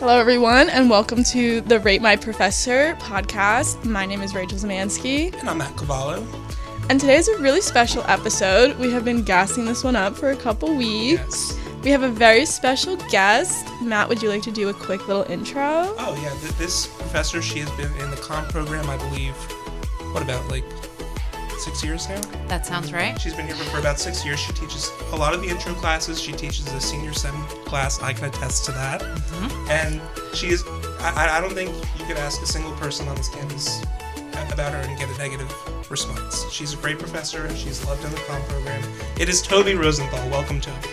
Hello, everyone, and welcome to the Rate My Professor podcast. My name is Rachel Zamansky. And I'm Matt Cavallo. And today is a really special episode. We have been gassing this one up for a couple weeks. Yes. We have a very special guest. Matt, would you like to do a quick little intro? Oh, yeah. This professor, she has been in the comp program, I believe, what about, 6 years now? That sounds right. She's been here for about 6 years. She teaches a lot of the intro classes. She teaches the senior sem class. I can attest to that. Mm-hmm. And she is, I don't think you could ask a single person on this campus about her and get a negative response. She's a great professor. She's loved in the comp program. It is Toby Rosenthal. Welcome, Toby.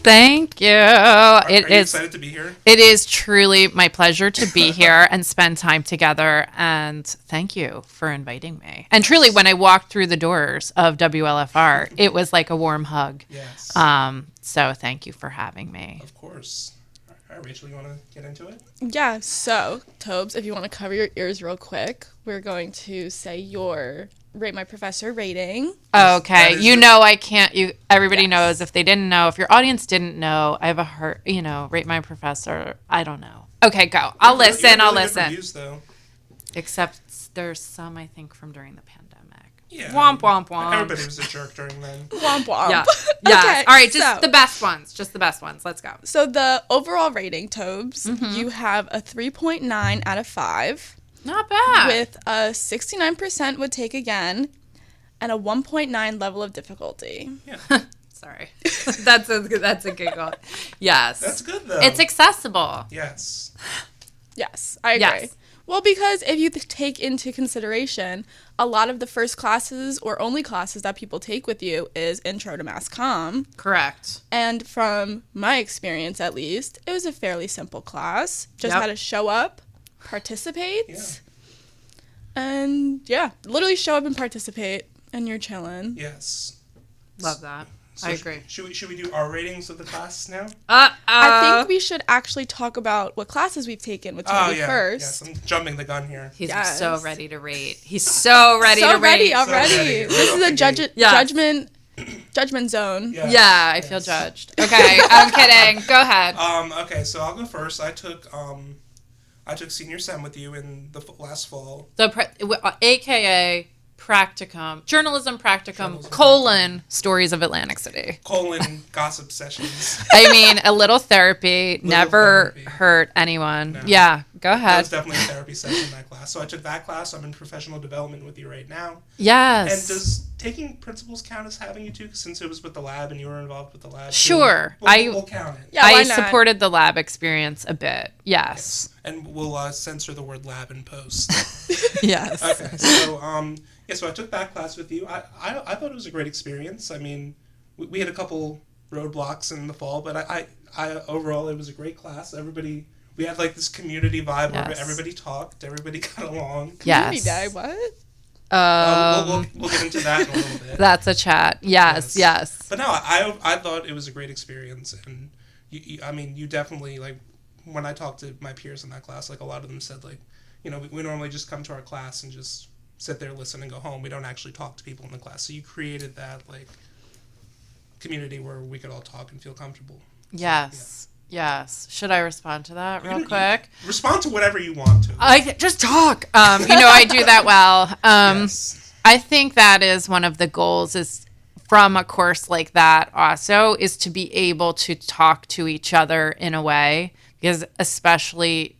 Thank you. Are you excited to be here? It is truly my pleasure to be here and spend time together. And thank you for inviting me. And truly, when I walked through the doors of WLFR, it was like a warm hug. Yes. So thank you for having me. Of course. All right, Rachel, you want to get into it? Yeah. So, Tobes, if you want to cover your ears real quick, we're going to say your Rate My Professor rating. Okay. I can't. Everybody knows. If they didn't know, if your audience didn't know, I have a Rate My Professor. I don't know. Okay, go. I'll listen. I'll listen. Reviews, though. Except there's some, I think, from during the pandemic. Yeah. Womp, womp, womp. Everybody was a jerk during then. Womp, womp. Yeah. Okay, all right, just the best ones. Just the best ones. Let's go. So the overall rating, Tobes, you have a 3.9 out of 5. Not bad. With a 69% would take again and a 1.9 level of difficulty. Yeah. Sorry. That's a giggle. Yes. That's good, though. It's accessible. Yes. Yes, I agree. Yes. Well, because if you take into consideration, a lot of the first classes or only classes that people take with you is Intro to Mass Comm. Correct. And from my experience, at least, it was a fairly simple class. Just had to show up, participate, and literally show up and participate, and you're chilling. Yes. Love that. So I agree. Should we do our ratings of the classes now? I think we should actually talk about what classes we've taken with Toby first. Yes, I'm jumping the gun here. He's so ready to rate. He's so ready to rate. Already. This is a judgment zone. Yeah, I feel judged. Okay, I'm kidding. Go ahead. Okay, so I'll go first. I took senior sem with you in the last fall. AKA practicum, journalism practicum, stories of Atlantic City. Gossip sessions. I mean, a little therapy never hurt anyone. No. Yeah, go ahead. That was definitely a therapy session in that class. So I took that class. I'm in professional development with you right now. Yes. And does taking principals count as having you too? Since it was with the lab and you were involved with the lab. Sure. We'll count it. Yeah, I supported the lab experience a bit. Yes. And we'll censor the word lab in post. Yes. Okay. So, so I took that class with you. I thought it was a great experience. I mean, we had a couple roadblocks in the fall, but I overall it was a great class. We had this community vibe where everybody talked, everybody got along. Community vibe, what? We'll get into that in a little bit. That's a chat. Yes. But no, I thought it was a great experience, and you definitely when I talked to my peers in that class, a lot of them said we normally just come to our class and just sit there, listen, and go home. We don't actually talk to people in the class. So you created that community where we could all talk and feel comfortable. Yes. Yes. Should I respond to that real quick? Respond to whatever you want to. I just talk. I do that well. Yes. I think that is one of the goals is from a course like that also is to be able to talk to each other in a way, because especially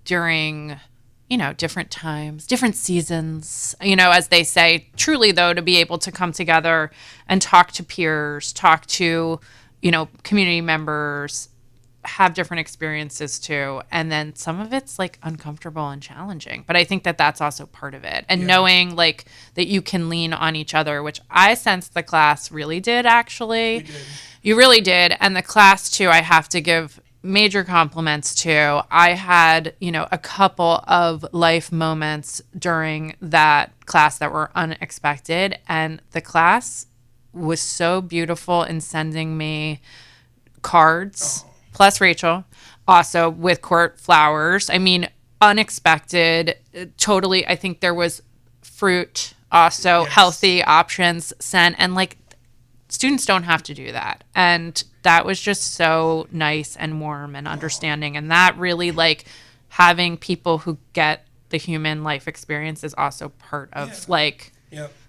during different times, different seasons, as they say, truly though, to be able to come together and talk to peers, talk to, community members, have different experiences too. And then some of it's uncomfortable and challenging, but I think that that's also part of it. And knowing that you can lean on each other, which I sensed the class really did actually. We did. You really did. And the class too, I have to give major compliments to. I had, a couple of life moments during that class that were unexpected. And the class was so beautiful in sending me cards, plus Rachel, also with court flowers. I mean, unexpected, totally. I think there was fruit, also healthy options sent. And students don't have to do that. And that was just so nice and warm and understanding. And that really, like, having people who get the human life experience is also part of like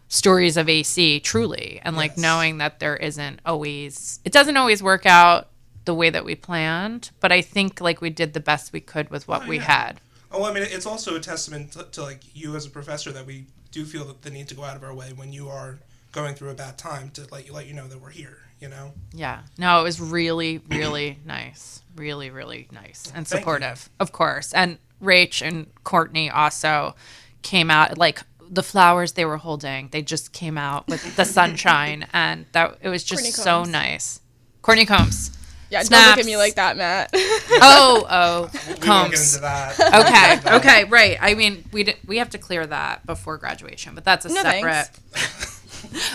stories of AC, truly. And like knowing that there isn't always, it doesn't always work out the way that we planned, but I think like we did the best we could with what we had. Oh, I mean, it's also a testament to like you as a professor that we do feel the need to go out of our way when you are going through a bad time to let you know that we're here, you know? Yeah. No, it was really, really nice. Really, really nice and supportive, of course. And Rach and Courtney also came out, like the flowers they were holding, they just came out with the sunshine, and that it was just so nice. Courtney Combs. Yeah, Snaps. Don't look at me like that, Matt. Oh, we won't get into that. Okay, right. I mean, we have to clear that before graduation, but that's a separate.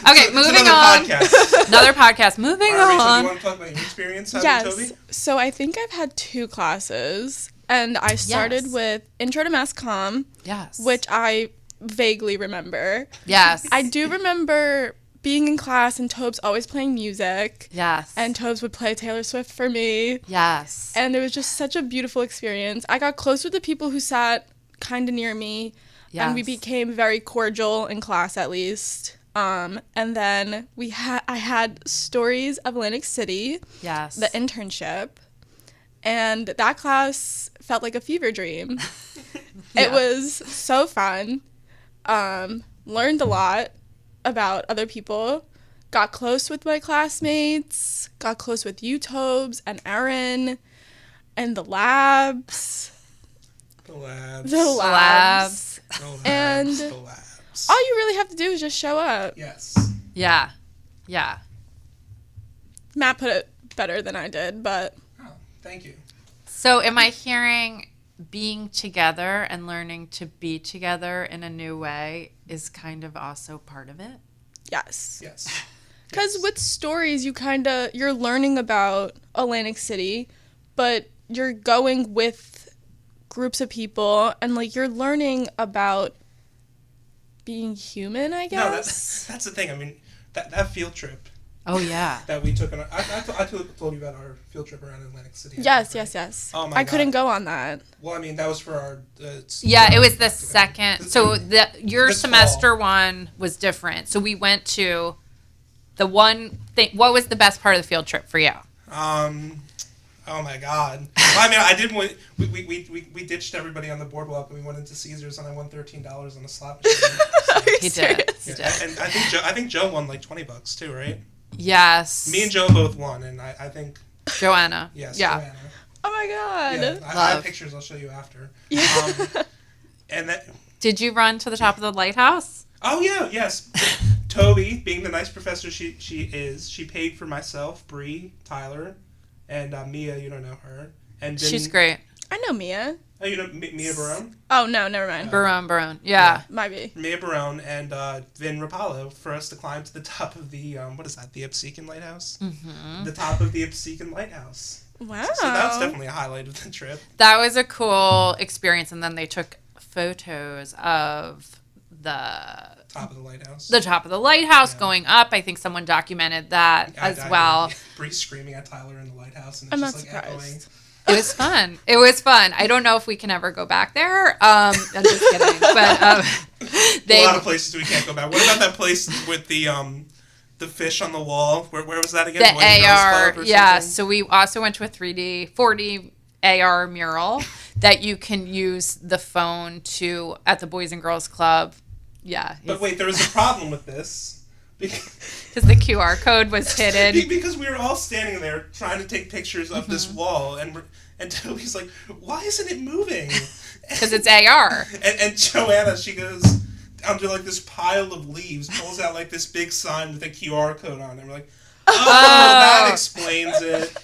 Okay, moving on. Another podcast. Moving on. Rachel, do you want to talk about your experience having Toby? So I think I've had 2 classes, and I started with Intro to Mass Comm, which I vaguely remember. Yes. I do remember being in class and Tobes always playing music. Yes. And Tobes would play Taylor Swift for me. Yes. And it was just such a beautiful experience. I got close with the people who sat kind of near me, and we became very cordial in class at least. And then I had Stories of Atlantic City, the internship, and that class felt like a fever dream. It was so fun. Learned a lot about other people, got close with my classmates, got close with you, Tobes, and Erin, and the labs. And all you really have to do is just show up. Yes. Yeah. Matt put it better than I did, but... Oh, thank you. So am I hearing being together and learning to be together in a new way is kind of also part of it? Yes. Yes. Because with stories, you're learning about Atlantic City, but you're going with groups of people, and like you're learning about being human, I guess. No, that's the thing. I mean, that field trip. Oh yeah. That we took on. I told you about our field trip around Atlantic City. Yes. Oh my God. I couldn't go on that. Well, I mean, that was for our. It was the second. So your semester one was different. So we went to the one thing. What was the best part of the field trip for you? Oh my God. Well, I mean, I did. We ditched everybody on the boardwalk and we went into Caesars and I won $13 on a slot machine. He did. Yeah. And I think Joe won like $20 too, right? Yes. Me and Joe both won, and I think Joanna. Yes. Yeah. Joanna. Oh my God. Yeah, I have pictures. I'll show you after. And that. Did you run to the top of the lighthouse? Oh yeah. Yes. Toby, being the nice professor she is, she paid for myself, Bree, Tyler, and Mia. You don't know her. And then, she's great. I know Mia. Oh, you know Mia Barone? Oh, no, never mind. Barone. Yeah. Might be. Mia Barone and Vin Rapallo for us to climb to the top of the, what is that, the Absecon Lighthouse? Mm-hmm. The top of the Absecon Lighthouse. Wow. So that was definitely a highlight of the trip. That was a cool experience, and then they took photos of the top of the lighthouse. The top of the lighthouse going up. I think someone documented that as well. Bree screaming at Tyler in the lighthouse, and I'm just not like surprised. echoing. It was fun. I don't know if we can ever go back there. I'm just kidding. But a lot of places we can't go back. What about that place with the fish on the wall? Where was that again? The AR. Yeah. So we also went to a 4D AR mural that you can use the phone to at the Boys and Girls Club. Yeah. But wait, there was a problem with this. Because the QR code was hidden. Because we were all standing there trying to take pictures of this wall, and Toby's like, "Why isn't it moving?" Because it's AR. And Joanna, she goes under like this pile of leaves, pulls out like this big sign with a QR code on it. And we're like, "Oh, that explains it."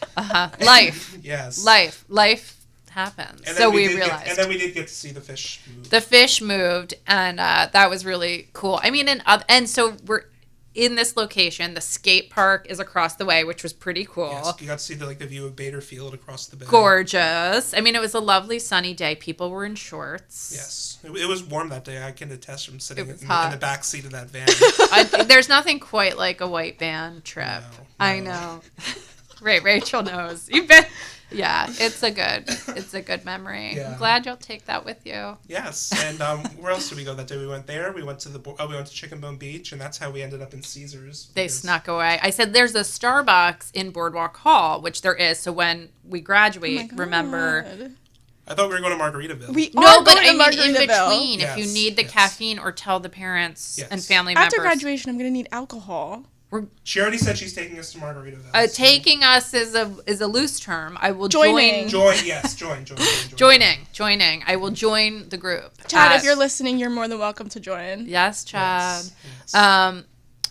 Life. Yes. Life happens. So we realized. And then we did get to see the fish move. The fish moved, and that was really cool. I mean, and so we're in this location. The skate park is across the way, which was pretty cool. Yes, you got to see the view of Bader Field across the bay. Gorgeous. I mean, it was a lovely sunny day. People were in shorts. Yes. It was warm that day. I can attest from sitting in the back seat of that van. There's nothing quite like a white van trip. No. I know. Right, Rachel knows. You've been. Yeah, it's a good memory. Yeah. I'm glad you'll take that with you. Yes, and where else did we go that day? We went there. We went to Chicken Bone Beach, and that's how we ended up in Caesars. They snuck away. I said, "There's a Starbucks in Boardwalk Hall," which there is. So when we graduate, remember. I thought we were going to Margaritaville. But I mean in between, Yes, if you need the caffeine or tell the parents and family After members. graduation, I'm going to need alcohol. She already said she's taking us to Margaritaville. Taking us is a loose term. I will Joining. Join. Joining. I will join the group. Chad, if you're listening, you're more than welcome to join. Yes, Chad. Yes.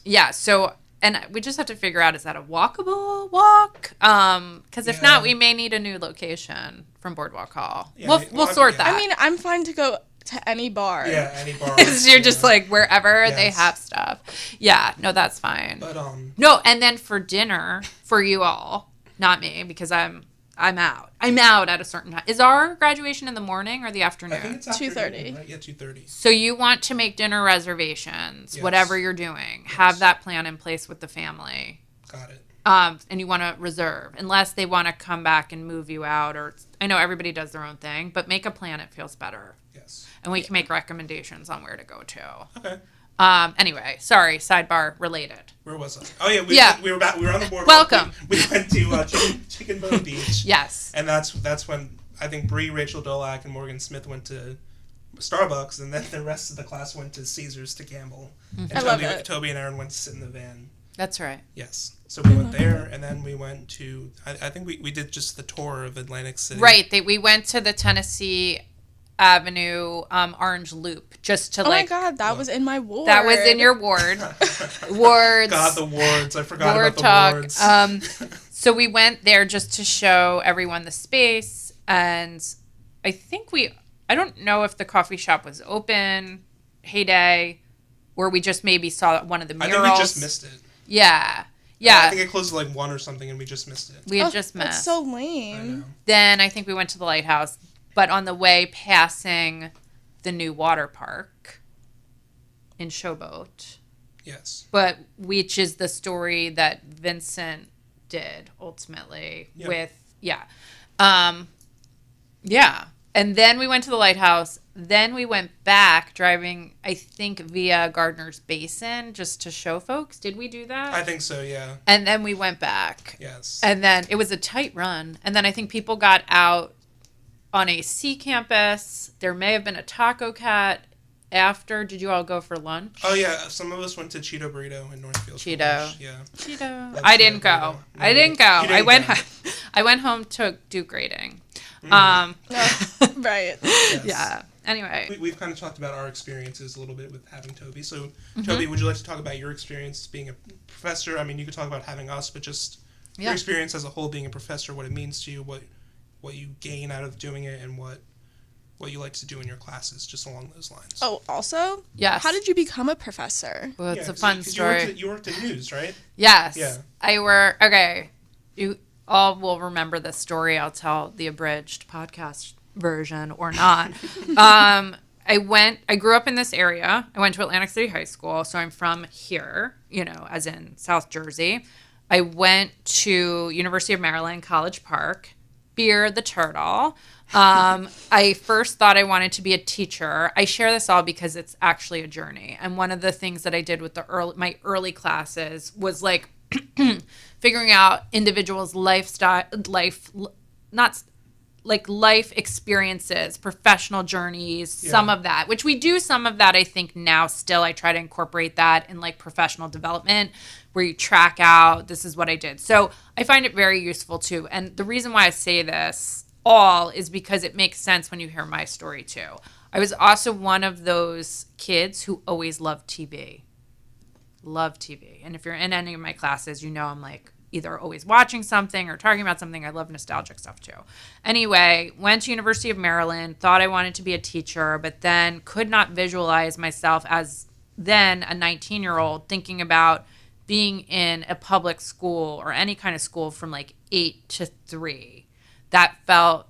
Yeah. So, and we just have to figure out, is that a walkable walk? Because if not, we may need a new location from Boardwalk Hall. Yeah, we'll sort that. I mean, I'm fine to go to any bar. Yeah, any bar. You're just like wherever they have stuff. Yeah, no, that's fine. But no, and then for dinner for you all, not me, because I'm out. I'm out at a certain time. Is our graduation in the morning or the afternoon? I think it's 2:30. Right? Yeah, 2:30. So you want to make dinner reservations, whatever you're doing. Have that plan in place with the family. Got it. And you want to reserve, unless they want to come back and move you out, or I know everybody does their own thing, but make a plan. It feels better. Yes. And we can make recommendations on where to go to. Okay. Anyway, sorry, sidebar related. Where was I? Oh yeah, we were on the board. Welcome. We went to Chicken Bone Beach. Yes. And that's when I think Bree, Rachel Dolak, and Morgan Smith went to Starbucks, and then the rest of the class went to Caesars to gamble. Mm-hmm. And Toby and Aaron went to sit in the van. That's right. Yes. So we went there, and then we went to, I think we did just the tour of Atlantic City. Right. We went to the Tennessee Avenue Orange Loop just to Oh my God, that was in my ward. That was in your ward. Wards. God, the wards. I forgot Ward about the talk. wards. So we went there just to show everyone the space, and I think I don't know if the coffee shop was open, heyday, or we just maybe saw one of the murals. I think we just missed it. Yeah. I think it closed at like 1 or something, and we just missed it. We had just missed. That's so lame. Then I think we went to the lighthouse, but on the way passing the new water park in Showboat. Yes. But which is the story that Vincent did ultimately with and then we went to the lighthouse. Then we went back driving, I think, via Gardner's Basin just to show folks. Did we do that? I think so, yeah. And then we went back. Yes. And then it was a tight run. And then I think people got out on a C campus. There may have been a Taco Cat after. Did you all go for lunch? Oh, yeah. Some of us went to Cheeto Burrito in Northfield. Cheeto. Yeah. Cheeto. That's I didn't go. No, I didn't go. You didn't I went home to do grading. Right. Yes. Yeah. Anyway. We've kind of talked about our experiences a little bit with having Toby. So, Toby, would you like to talk about your experience being a professor? I mean, you could talk about having us, but just your experience as a whole being a professor, what it means to you, what you gain out of doing it, and what you like to do in your classes, just along those lines. Oh, also? Yes. How did you become a professor? Well, it's a fun story. You worked in news, right? Yes. Yeah. Okay. You all will remember this story. I'll tell the abridged podcast version or not. I grew up in this area. I went to Atlantic City High School, so I'm from here, as in South Jersey. I went to University of Maryland, College Park, Beer the Turtle. I first thought I wanted to be a teacher. I share this all because it's actually a journey. And one of the things that I did with my early classes was like figuring out individuals' life experiences, professional journeys, some of that, which we do some of that, I think now still. I try to incorporate that in like professional development where you track out, this is what I did. So I find it very useful too. And the reason why I say this all is because it makes sense when you hear my story too. I was also one of those kids who always loved TV. Love TV. And if you're in any of my classes, I'm like either always watching something or talking about something. I love nostalgic stuff too. Anyway, went to University of Maryland, thought I wanted to be a teacher, but then could not visualize myself as then a 19-year-old thinking about being in a public school or any kind of school from like 8 to 3. That felt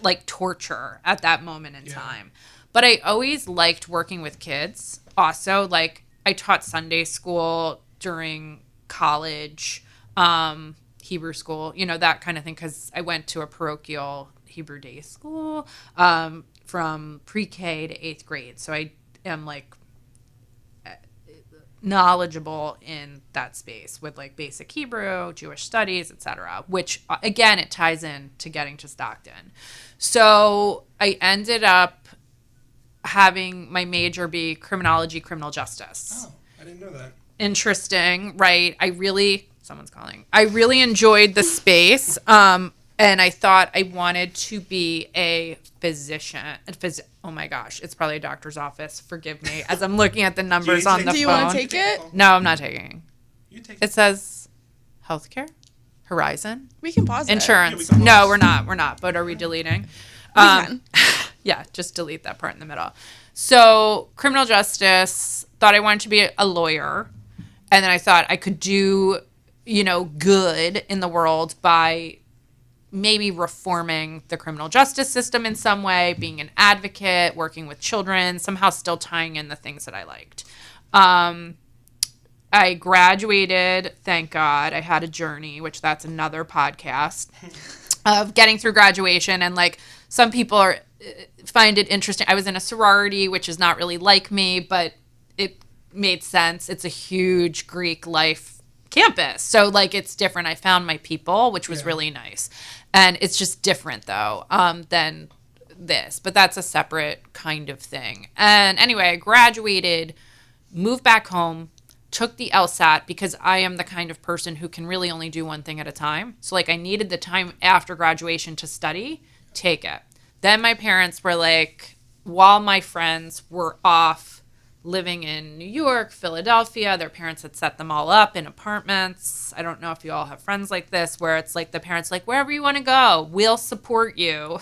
like torture at that moment in time. But I always liked working with kids. Also, like I taught Sunday school during college. Hebrew school, that kind of thing, because I went to a parochial Hebrew day school from pre-K to 8th grade. So I am like knowledgeable in that space with like basic Hebrew, Jewish studies, etc., which again, it ties in to getting to Stockton. So I ended up having my major be criminology, criminal justice. Oh, I didn't know that. Interesting, right? Someone's calling. I really enjoyed the space. And I thought I wanted to be a physician. Oh my gosh, it's probably a doctor's office. Forgive me as I'm looking at the numbers on the phone. Do you want to take it? No, I'm not taking. You take it. It says healthcare, Horizon, We can pause insurance. Yeah, we can No, pause. we're not. But are we deleting? can. Yeah, just delete that part in the middle. So criminal justice. Thought I wanted to be a lawyer, and then I thought I could do, good in the world by maybe reforming the criminal justice system in some way, being an advocate, working with children, somehow still tying in the things that I liked. I graduated, thank God. I had a journey, which that's another podcast, of getting through graduation. And like some people find it interesting. I was in a sorority, which is not really like me, but it made sense. It's a huge Greek life campus. So like it's different. I found my people, which was really nice. And it's just different though than this. But that's a separate kind of thing. And anyway, I graduated, moved back home, took the LSAT because I am the kind of person who can really only do one thing at a time. So like I needed the time after graduation to study, take it. Then my parents were like, while my friends were off living in New York, Philadelphia, their parents had set them all up in apartments. I don't know if you all have friends like this, where it's like the parents like, wherever you want to go, we'll support you,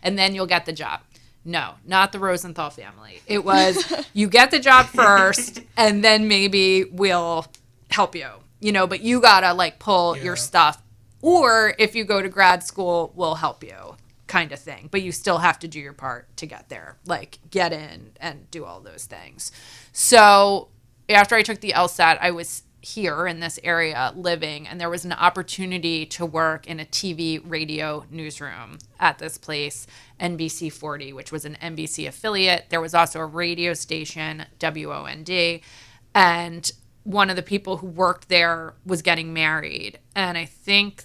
and then you'll get the job. No, not the Rosenthal family. It was, you get the job first, and then maybe we'll help you, but you gotta like pull your stuff. Or if you go to grad school, we'll help you, kind of thing. But you still have to do your part to get there, like get in and do all those things. So after I took the LSAT, I was here in this area living, and there was an opportunity to work in a TV radio newsroom at this place, NBC 40, which was an NBC affiliate. There was also a radio station, WOND, and one of the people who worked there was getting married, and I think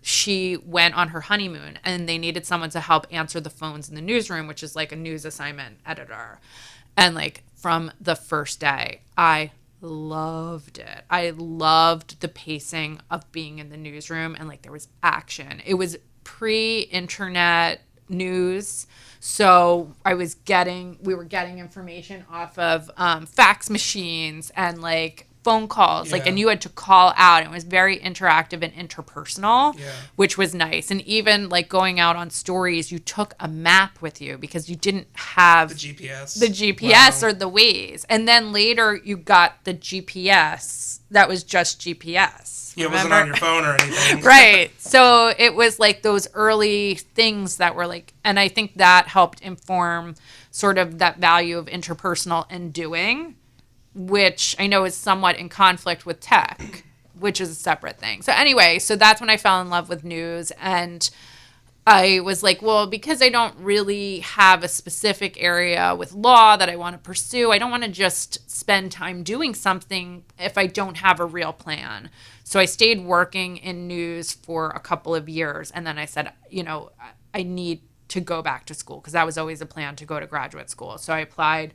she went on her honeymoon, and they needed someone to help answer the phones in the newsroom, which is like a news assignment editor. And like from the first day, I loved it. I loved the pacing of being in the newsroom, and like there was action. It was pre-internet news, so we were getting information off of fax machines and like phone calls, and you had to call out. It was very interactive and interpersonal, which was nice. And even like going out on stories, you took a map with you because you didn't have the GPS or the Waze. And then later you got the GPS that was just GPS. Yeah, it wasn't on your phone or anything. Right. So it was like those early things that were like, and I think that helped inform sort of that value of interpersonal and doing, which I know is somewhat in conflict with tech, which is a separate thing. So anyway, so that's when I fell in love with news. And I was like, well, because I don't really have a specific area with law that I want to pursue, I don't want to just spend time doing something if I don't have a real plan. So I stayed working in news for a couple of years. And then I said, I need to go back to school, because that was always a plan, to go to graduate school. So I applied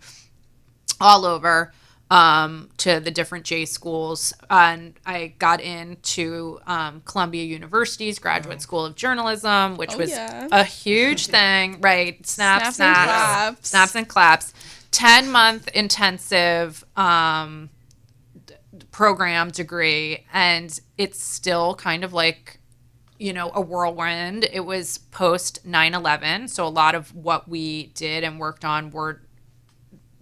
all over to the different J schools, and I got into Columbia University's Graduate School of Journalism, which was a huge thing, right? Snaps and claps. 10-month intensive program degree, and it's still kind of like, a whirlwind. It was post 9/11, so a lot of what we did and worked on were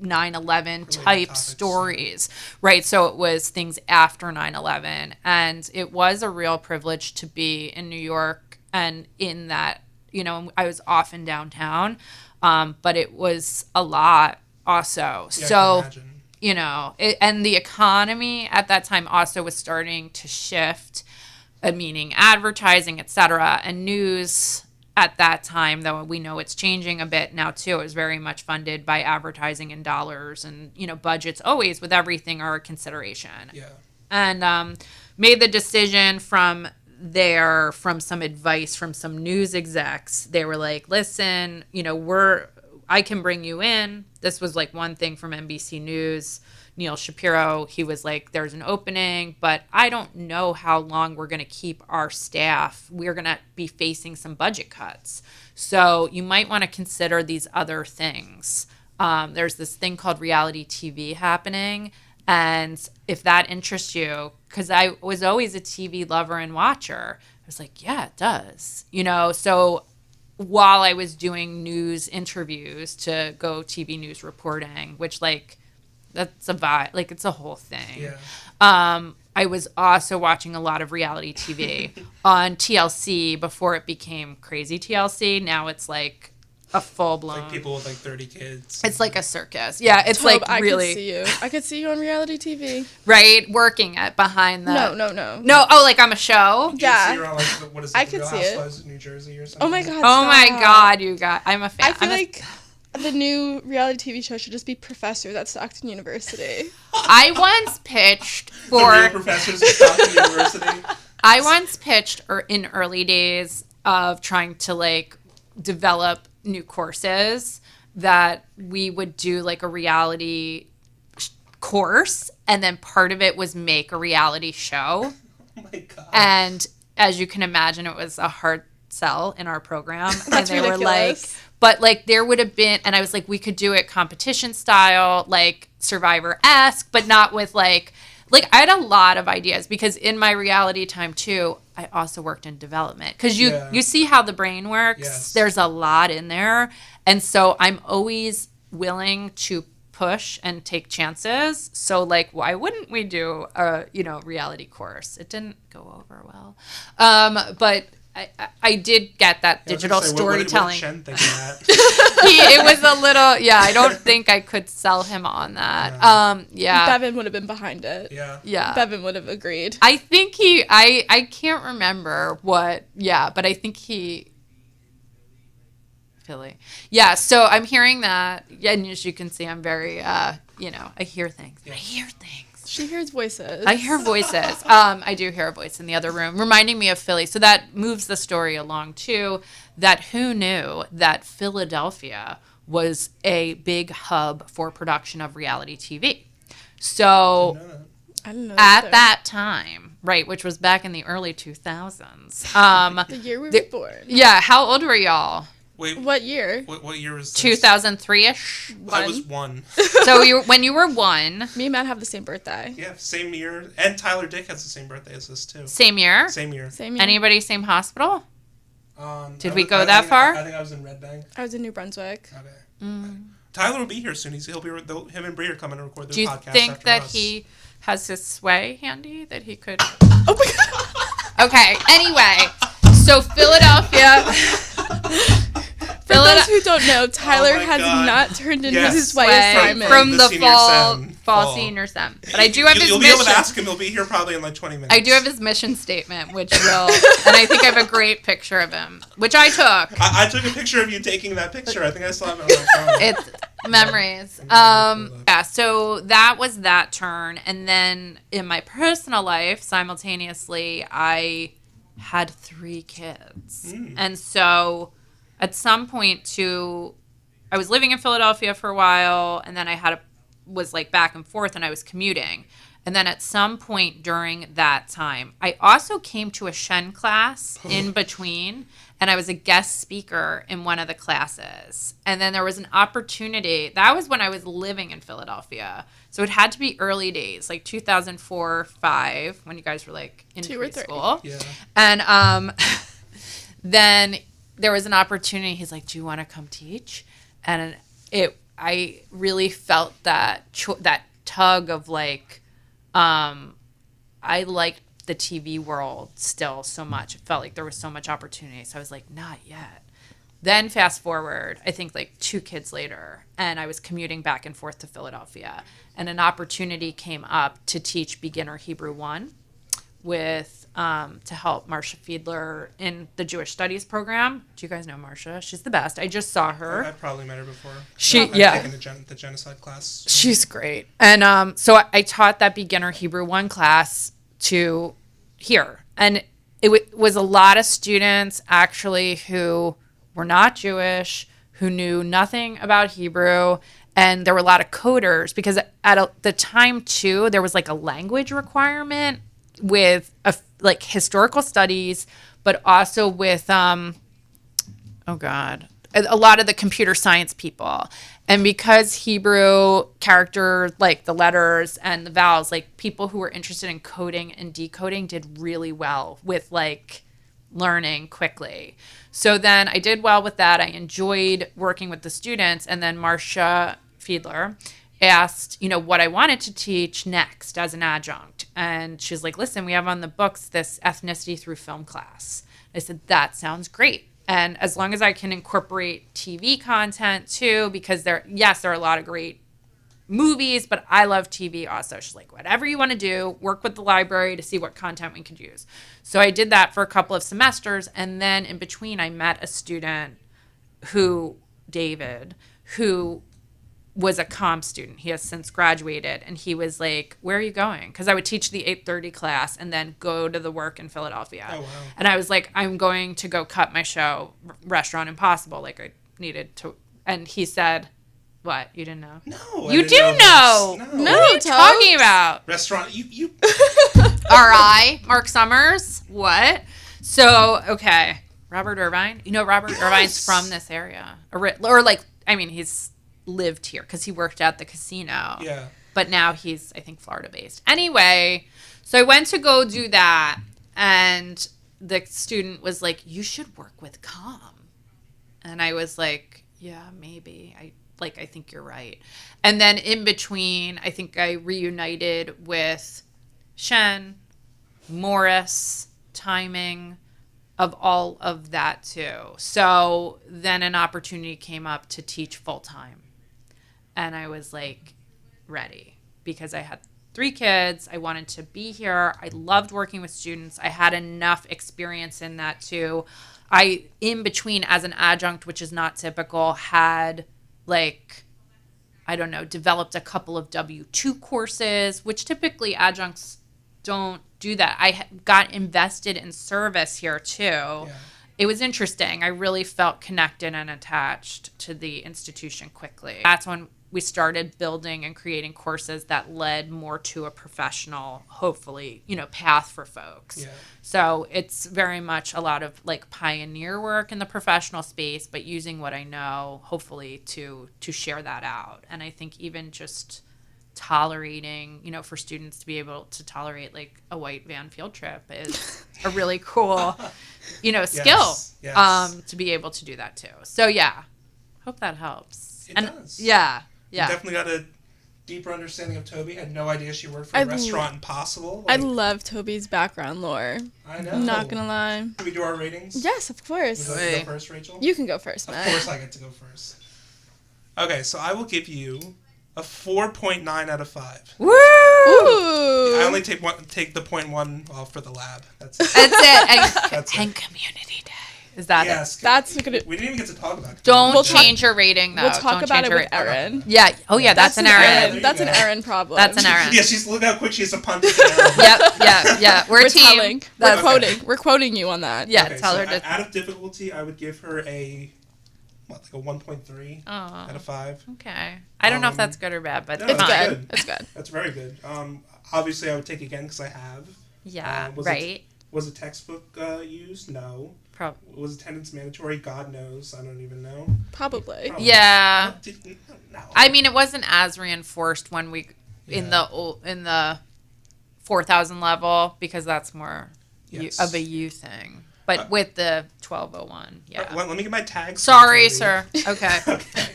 9/11 type stories, right? So it was things after 9/11, and it was a real privilege to be in New York, and in that, I was often downtown, but it was a lot also. Yeah, so, I can imagine. and the economy at that time also was starting to shift. meaning advertising, etc. And news at that time, though we know it's changing a bit now too, it was very much funded by advertising and dollars, and budgets always with everything are a consideration. Yeah. And made the decision from some advice from some news execs. They were like, listen, I can bring you in. This was like one thing from NBC News. Neil Shapiro, he was like, there's an opening, but I don't know how long we're going to keep our staff. We're going to be facing some budget cuts. So you might want to consider these other things. There's this thing called reality TV happening. And if that interests you, because I was always a TV lover and watcher, I was like, yeah, it does. So while I was doing news interviews to go TV news reporting, which that's a vibe, it's a whole thing. Yeah. I was also watching a lot of reality TV on TLC before it became crazy TLC. Now it's like a full-blown... Like people with 30 kids. It's like a circus. Yeah, it's Tobe, really... I could see you on reality TV. Right? Working behind the... No. No, oh, like I'm a show? Yeah. See her on, what is it, I the could Real see it. Housewives of New Jersey or something? Oh my god, Oh my stop. god, you guys. I'm a fan. I feel like the new reality TV show should just be Professor at Stockton University. I once pitched The real professors at Stockton University. I once pitched in early days of trying to develop new courses that we would do a reality course, and then part of it was make a reality show. Oh my god. And as you can imagine, it was a hard sell in our program. That's and they ridiculous. but there would have been, and I was like, we could do it competition style, Survivor-esque, but not with I had a lot of ideas, because in my reality time too, I also worked in development, because you see how the brain works. Yes. There's a lot in there, and so I'm always willing to push and take chances. So why wouldn't we do a reality course? It didn't go over well, but I did get that digital storytelling. What did Shen think of that? It was a little, yeah, I don't think I could sell him on that. Yeah. Bevan would have been behind it. Yeah. Yeah. Bevan would have agreed. I think I can't remember what, but I think Philly. Yeah, so I'm hearing that, and as you can see, I'm very, I hear things. Yeah. I hear things. She hears voices. I hear voices. I do hear a voice in the other room, reminding me of Philly. So that moves the story along, too, that who knew that Philadelphia was a big hub for production of reality TV. So I didn't know at that time, right, which was back in the early 2000s. the year we were born. Yeah, how old were y'all? Wait, What year? what year was this? 2003-ish? I was 1. So when you were 1, Me and Matt have the same birthday. Yeah, same year. And Tyler Dick has the same birthday as us, too. same year? Same year. Same year. Anybody same hospital? Did we go that far? I think I was in Red Bank. I was in New Brunswick. Okay. Tyler will be here soon. He'll be. Him and Bree are coming to record Do their you podcast think after that us. he has his sway handy that he could... Oh my god. Okay, anyway, so Philadelphia... For those who don't know, Tyler my has God. not turned in Yes. his way Sway assignment. from The the senior sem. fall Fall. senior sem. But I do have his You'll be able to mission. ask him. He'll be here probably in 20 minutes. I do have his mission statement, which will... And I think I have a great picture of him, which I took. I took a picture of you taking that picture. I think I still have it on my phone. It's memories. Yeah, so that was that turn. And then in my personal life, simultaneously, I had 3 kids. And so at some point too, I was living in Philadelphia for a while, and then I was back and forth, and I was commuting. And then at some point during that time, I also came to a Shen class in between, and I was a guest speaker in one of the classes. And then there was an opportunity. That was when I was living in Philadelphia. So it had to be early days, 2004, 5, when you guys were in 2 or 3. preschool. Yeah. And then there was an opportunity. He's like, do you want to come teach? And I really felt that that tug of I liked the TV world still so much. It felt like there was so much opportunity. So I was like, not yet. Then fast forward, I think 2 kids later, and I was commuting back and forth to Philadelphia, and an opportunity came up to teach beginner Hebrew 1, with to help Marcia Fiedler in the Jewish Studies program. Do you guys know Marcia? She's the best. I just saw her. I've probably met her before. I've taken the genocide class. She's great. And so I taught that beginner Hebrew 1 class to here. And it was a lot of students actually who were not Jewish, who knew nothing about Hebrew. And there were a lot of coders because at the time, too, there was like a language requirement with like historical studies, but also with, a lot of the computer science people. And because Hebrew character, like the letters and the vowels, like people who were interested in coding and decoding did really well with like learning quickly. So then I did well with that. I enjoyed working with the students. And then Marcia Fiedler asked, what I wanted to teach next as an adjunct. And she's like, listen, we have on the books this ethnicity through film class. I said, that sounds great. And as long as I can incorporate TV content too, because there are a lot of great movies, but I love TV also. She's like, whatever you want to do, work with the library to see what content we could use. So I did that for a couple of semesters. And then in between, I met a student David, who was a comm student. He has since graduated. And he was like, where are you going? Because I would teach the 8:30 class and then go to the work in Philadelphia. Oh, wow. And I was like, I'm going to go cut my show, Restaurant Impossible. Like I needed to. And he said, what? You didn't know? No. You do know. No. What are you talking about? Restaurant. You. R.I. Mark Summers. What? So, okay. Robert Irvine. Robert Irvine's from this area. Or like, he's lived here because he worked at the casino. Yeah. But now he's, I think, Florida based. Anyway, so I went to go do that, and the student was like, you should work with comm. And I was like, yeah, maybe. I think you're right. And then in between, I think I reunited with Shen, Morris, timing, of all of that too. So then an opportunity came up to teach full time. And I was like, ready, because I had 3 kids. I wanted to be here. I loved working with students. I had enough experience in that too. I, in between as an adjunct, which is not typical, had developed a couple of W-2 courses, which typically adjuncts don't do that. I got invested in service here too. Yeah. It was interesting. I really felt connected and attached to the institution quickly. That's when we started building and creating courses that led more to a professional, hopefully, path for folks. Yeah. So it's very much a lot of like pioneer work in the professional space, but using what I know, hopefully, to share that out. And I think even just tolerating, for students to be able to tolerate like a white van field trip is a really cool, skill. Yes. To be able to do that too. So yeah, hope that helps. It does. Yeah. You definitely got a deeper understanding of Toby. Had no idea she worked for Restaurant Impossible. I love Toby's background lore. I know. I'm not gonna lie. Can we do our ratings? Yes, of course. Would you like to go first, Rachel? You can go first, Matt. Of course I get to go first. Okay, so I will give you a 4.9 out of 5. Woo! I only take the 0.1 off for the lab. That's it. And community day. Is that yes, it? That's gonna. We didn't even get to talk about it. Don't change your rating, though. We'll talk about it with Erin. Yeah. Oh, yeah. That's an Erin. That's an Erin problem. That's an Erin. Yeah, look how quick she is to punt it. Yep. We're team. We're quoting you on that. Yeah. Okay, tell her to. Out of difficulty, I would give her a 1.3 out of 5. Okay. I don't know if that's good or bad, but no, it's fine. good. It's good. That's very good. Obviously, I would take again because I have. Yeah. Right. Was a textbook used? No. Probably. Was attendance mandatory? God knows. I don't even know. Probably. Yeah. No. I mean, it wasn't as reinforced when we in the 4,000 level because that's more of a you thing. But with the 1201, yeah. Let me get my tags. Sorry, sir. Okay. Okay.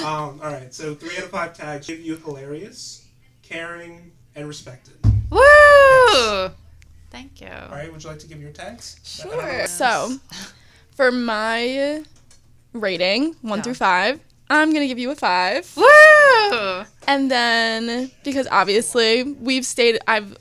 All right. So 3 out of 5 tags. Give you hilarious, caring, and respected. Woo! Yes. Thank you. All right. Would you like to give your tags? Sure. So, for my rating, 1 through 5, I'm going to give you a 5. Woo! And then, because obviously, I've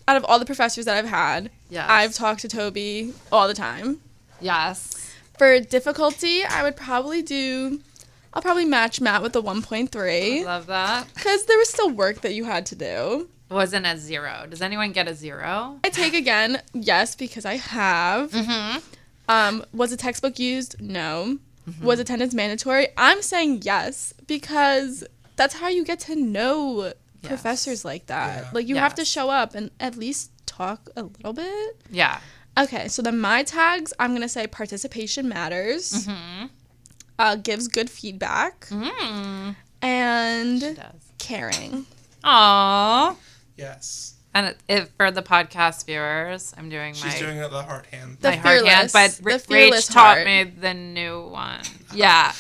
out of all the professors that I've had, Yes. I've talked to Toby all the time. Yes. For difficulty, I'll probably match Matt with the 1.3. I love that. Because there was still work that you had to do. Wasn't a 0. Does anyone get a 0? I take again, yes, because I have. Mm-hmm. Was a textbook used? No. Mm-hmm. Was attendance mandatory? I'm saying yes, because that's how you get to know professors like that. Yeah. Like, you have to show up and at least talk a little bit. Yeah. Okay, so then my tags, I'm going to say participation matters. Mm-hmm. Gives good feedback. Mm. And She does. caring. Aww. Yes. And if for the podcast viewers, I'm doing She's doing the heart hand. The my heart hand, fearless- but the fearless Rach taught heart. me the new one. Yeah.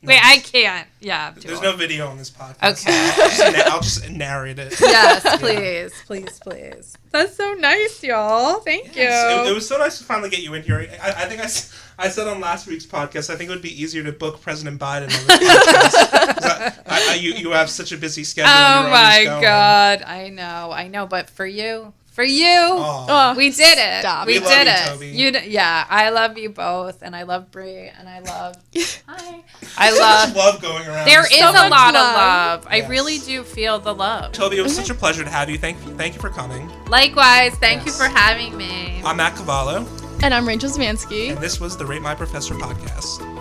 Wait, I can't. Yeah. There's no video on this podcast. Okay. So I'll just narrate it. Yes, please. That's so nice, y'all. Thank you. It was so nice to finally get you in here. I think I said on last week's podcast, I think it would be easier to book President Biden on this podcast. You have such a busy schedule. Oh You're my always going. God. I know. But for you, Aw. we did it. Stop. We We love did you, it. Toby. Yeah, I love you both, and I love Brie, and I love. Hi. I So love. much love going around. There this is so a much lot of love. love. I Yes. really do feel the love. Toby, it was such a pleasure to have you. Thank you for coming. Likewise, thank you Yes. for having me. I'm Matt Cavallo, And I'm Rachel Zemansky. and this was the Rate My Professor podcast.